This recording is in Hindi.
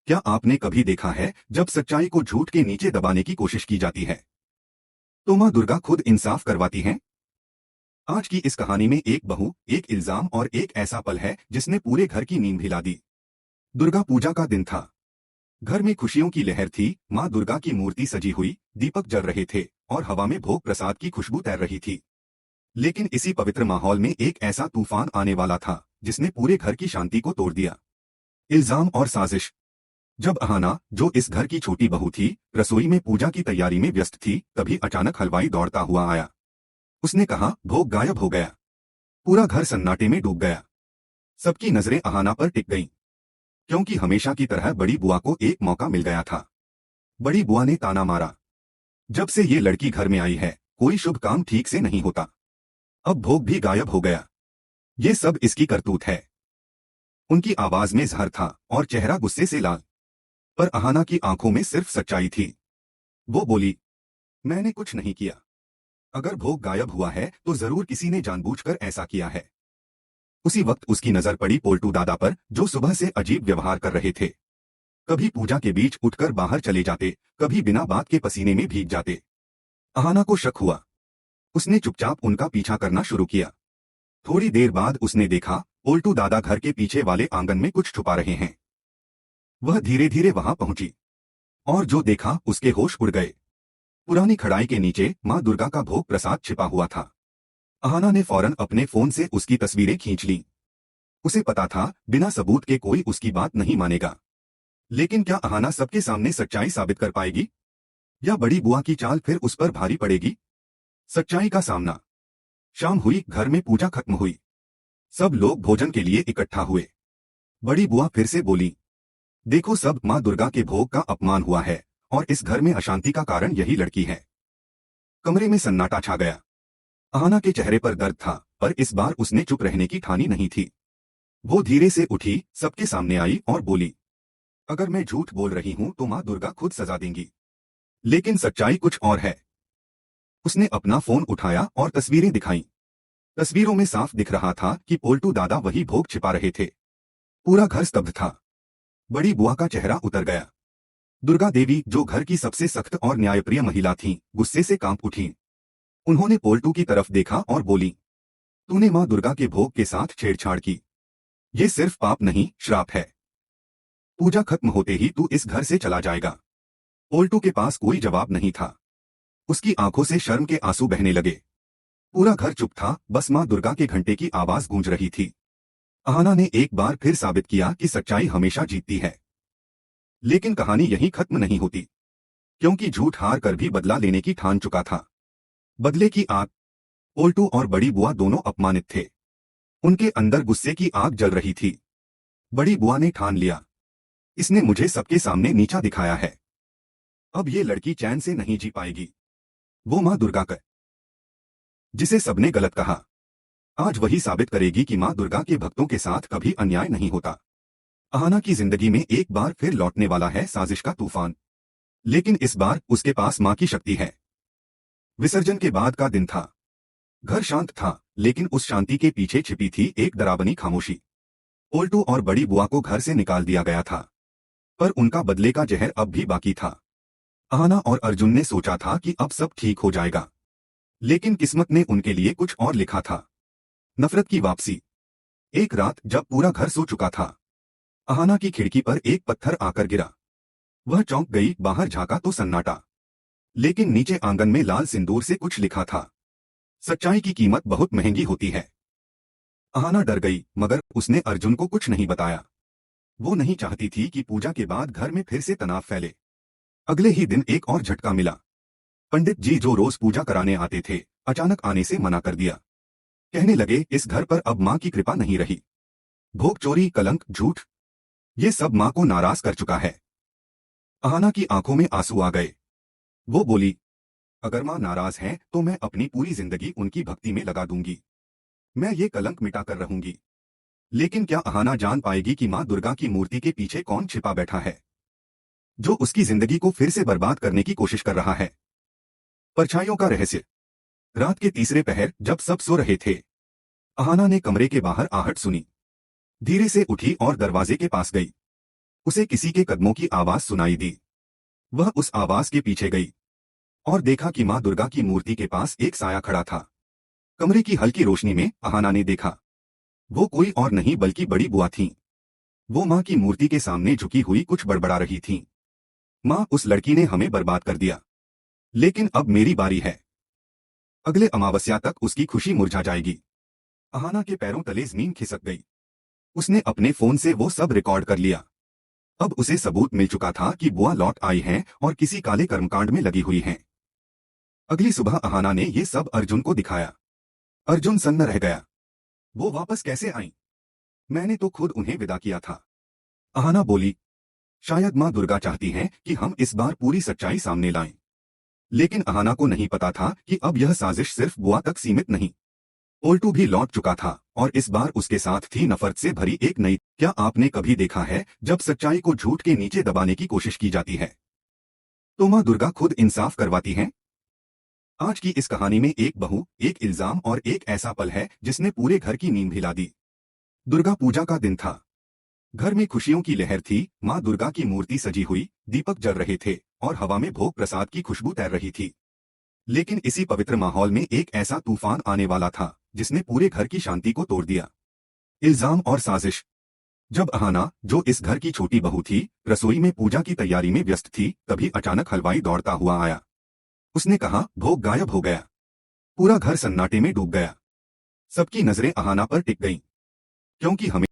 क्या आपने कभी देखा है जब सच्चाई को झूठ के नीचे दबाने की कोशिश की जाती है तो माँ दुर्गा खुद इंसाफ करवाती हैं? आज की इस कहानी में एक बहू, एक इल्जाम और एक ऐसा पल है जिसने पूरे घर की नींद हिला दी। दुर्गा पूजा का दिन था। घर में खुशियों की लहर थी। माँ दुर्गा की मूर्ति सजी हुई, दीपक जल रहे थे और हवा में भोग प्रसाद की खुशबू तैर रही थी। लेकिन इसी पवित्र माहौल में एक ऐसा तूफान आने वाला था जिसने पूरे घर की शांति को तोड़ दिया। इल्जाम और साजिश। जब अहाना, जो इस घर की छोटी बहू थी, रसोई में पूजा की तैयारी में व्यस्त थी, तभी अचानक हलवाई दौड़ता हुआ आया। उसने कहा, भोग गायब हो गया। पूरा घर सन्नाटे में डूब गया। सबकी नजरें अहाना पर टिक गईं, क्योंकि हमेशा की तरह बड़ी बुआ को एक मौका मिल गया था। बड़ी बुआ ने ताना मारा, जब से ये लड़की घर में आई है, कोई शुभ काम ठीक से नहीं होता। अब भोग भी गायब हो गया। ये सब इसकी करतूत है। उनकी आवाज में जहर था और चेहरा गुस्से से लाल। पर अहाना की आंखों में सिर्फ सच्चाई थी। वो बोली, मैंने कुछ नहीं किया। अगर भोग गायब हुआ है तो जरूर किसी ने जानबूझकर ऐसा किया है। उसी वक्त उसकी नजर पड़ी पोल्टू दादा पर, जो सुबह से अजीब व्यवहार कर रहे थे। कभी पूजा के बीच उठकर बाहर चले जाते, कभी बिना बात के पसीने में भीग जाते। अहाना को शक हुआ। उसने चुपचाप उनका पीछा करना शुरू किया। थोड़ी देर बाद उसने देखा, पोल्टू दादा घर के पीछे वाले आंगन में कुछ छुपा रहे हैं। वह धीरे धीरे वहां पहुंची और जो देखा उसके होश उड़ गए। पुरानी खड़ाई के नीचे माँ दुर्गा का भोग प्रसाद छिपा हुआ था। अहाना ने फौरन अपने फोन से उसकी तस्वीरें खींच लीं। उसे पता था, बिना सबूत के कोई उसकी बात नहीं मानेगा। लेकिन क्या अहाना सबके सामने सच्चाई साबित कर पाएगी, या बड़ी बुआ की चाल फिर उस पर भारी पड़ेगी? सच्चाई का सामना। शाम हुई, घर में पूजा खत्म हुई। सब लोग भोजन के लिए इकट्ठा हुए। बड़ी बुआ फिर से बोली, देखो सब, माँ दुर्गा के भोग का अपमान हुआ है और इस घर में अशांति का कारण यही लड़की है। कमरे में सन्नाटा छा गया। अहाना के चेहरे पर दर्द था, पर इस बार उसने चुप रहने की ठानी नहीं थी। वो धीरे से उठी, सबके सामने आई और बोली, अगर मैं झूठ बोल रही हूं तो माँ दुर्गा खुद सजा देंगी। लेकिन सच्चाई कुछ और है। उसने अपना फोन उठाया और तस्वीरें दिखाईं। तस्वीरों में साफ दिख रहा था कि पोल्टू दादा वही भोग छिपा रहे थे। पूरा घर स्तब्ध था। बड़ी बुआ का चेहरा उतर गया। दुर्गा देवी, जो घर की सबसे सख्त और न्यायप्रिय महिला थीं, गुस्से से कांप उठीं। उन्होंने पोल्टू की तरफ देखा और बोली, तूने माँ दुर्गा के भोग के साथ छेड़छाड़ की। ये सिर्फ पाप नहीं, श्राप है। पूजा खत्म होते ही तू इस घर से चला जाएगा। पोल्टू के पास कोई जवाब नहीं था। उसकी आंखों से शर्म के आंसू बहने लगे। पूरा घर चुप था, बस माँ दुर्गा के घंटे की आवाज गूंज रही थी। अहाना ने एक बार फिर साबित किया कि सच्चाई हमेशा जीतती है। लेकिन कहानी यहीं खत्म नहीं होती, क्योंकि झूठ हार कर भी बदला लेने की ठान चुका था। बदले की आग। पोल्टू और बड़ी बुआ दोनों अपमानित थे। उनके अंदर गुस्से की आग जल रही थी। बड़ी बुआ ने ठान लिया, इसने मुझे सबके सामने नीचा दिखाया है। अब ये लड़की चैन से नहीं जी पाएगी। वो माँ दुर्गा का, जिसे सबने गलत कहा, आज वही साबित करेगी कि माँ दुर्गा के भक्तों के साथ कभी अन्याय नहीं होता। अहाना की जिंदगी में एक बार फिर लौटने वाला है साजिश का तूफान। लेकिन इस बार उसके पास माँ की शक्ति है। विसर्जन के बाद का दिन था। घर शांत था, लेकिन उस शांति के पीछे छिपी थी एक डरावनी खामोशी। पोल्टू और बड़ी बुआ को घर से निकाल दिया गया था, पर उनका बदले का जहर अब भी बाकी था। अहाना और अर्जुन ने सोचा था कि अब सब ठीक हो जाएगा, लेकिन किस्मत ने उनके लिए कुछ और लिखा था। नफरत की वापसी। एक रात जब पूरा घर सो चुका था, अहाना की खिड़की पर एक पत्थर आकर गिरा। वह चौंक गई, बाहर झांका तो सन्नाटा। लेकिन नीचे आंगन में लाल सिंदूर से कुछ लिखा था, सच्चाई की कीमत बहुत महंगी होती है। अहाना डर गई, मगर उसने अर्जुन को कुछ नहीं बताया। वो नहीं चाहती थी कि पूजा के बाद घर में फिर से तनाव फैले। अगले ही दिन एक और झटका मिला। पंडित जी, जो रोज पूजा कराने आते थे, अचानक आने से मना कर दिया। कहने लगे, इस घर पर अब माँ की कृपा नहीं रही। भोग चोरी, कलंक, झूठ, ये सब माँ को नाराज कर चुका है। अहाना की आंखों में आंसू आ गए। वो बोली, अगर माँ नाराज हैं तो मैं अपनी पूरी जिंदगी उनकी भक्ति में लगा दूंगी। मैं ये कलंक मिटा कर रहूंगी। लेकिन क्या अहाना जान पाएगी कि माँ दुर्गा की मूर्ति के पीछे कौन छिपा बैठा है, जो उसकी जिंदगी को फिर से बर्बाद करने की कोशिश कर रहा है? परछाइयों का रहस्य। रात के तीसरे पहर जब सब सो रहे थे, अहाना ने कमरे के बाहर आहट सुनी। धीरे से उठी और दरवाजे के पास गई। उसे किसी के कदमों की आवाज सुनाई दी। वह उस आवाज के पीछे गई और देखा कि मां दुर्गा की मूर्ति के पास एक साया खड़ा था। कमरे की हल्की रोशनी में अहाना ने देखा, वो कोई और नहीं बल्कि बड़ी बुआ थीं। वो मां की मूर्ति के सामने झुकी हुई कुछ बड़बड़ा रही थीं। मां, उस लड़की ने हमें बर्बाद कर दिया, लेकिन अब मेरी बारी है। अगले अमावस्या तक उसकी खुशी मुरझा जाएगी। अहाना के पैरों तले जमीन खिसक गई। उसने अपने फोन से वो सब रिकॉर्ड कर लिया। अब उसे सबूत मिल चुका था कि बुआ लौट आई हैं और किसी काले कर्मकांड में लगी हुई हैं। अगली सुबह अहाना ने ये सब अर्जुन को दिखाया। अर्जुन सन्न रह गया। वो वापस कैसे आईं? मैंने तो खुद उन्हें विदा किया था। अहाना बोली, शायद मां दुर्गा चाहती हैं कि हम इस बार पूरी सच्चाई सामने लाएं। लेकिन अहाना को नहीं पता था कि अब यह साजिश सिर्फ बुआ तक सीमित नहीं, ओल्टू भी लौट चुका था और इस बार उसके साथ थी नफरत से भरी एक नई। क्या आपने कभी देखा है जब सच्चाई को झूठ के नीचे दबाने की कोशिश की जाती है तो मां दुर्गा खुद इंसाफ करवाती हैं? आज की इस कहानी में एक बहू, एक इल्जाम और एक ऐसा पल है जिसने पूरे घर की नींद हिला दी। दुर्गा पूजा का दिन था। घर में खुशियों की लहर थी। मां दुर्गा की मूर्ति सजी हुई, दीपक जल रहे थे और हवा में भोग प्रसाद की खुशबू तैर रही थी। लेकिन इसी पवित्र माहौल में एक ऐसा तूफान आने वाला था जिसने पूरे घर की शांति को तोड़ दिया। इल्जाम और साजिश। जब अहाना, जो इस घर की छोटी बहू थी, रसोई में पूजा की तैयारी में व्यस्त थी, तभी अचानक हलवाई दौड़ता हुआ आया। उसने कहा, भोग गायब हो गया। पूरा घर सन्नाटे में डूब गया। सबकी नजरें अहाना पर टिक गईं, क्योंकि हमें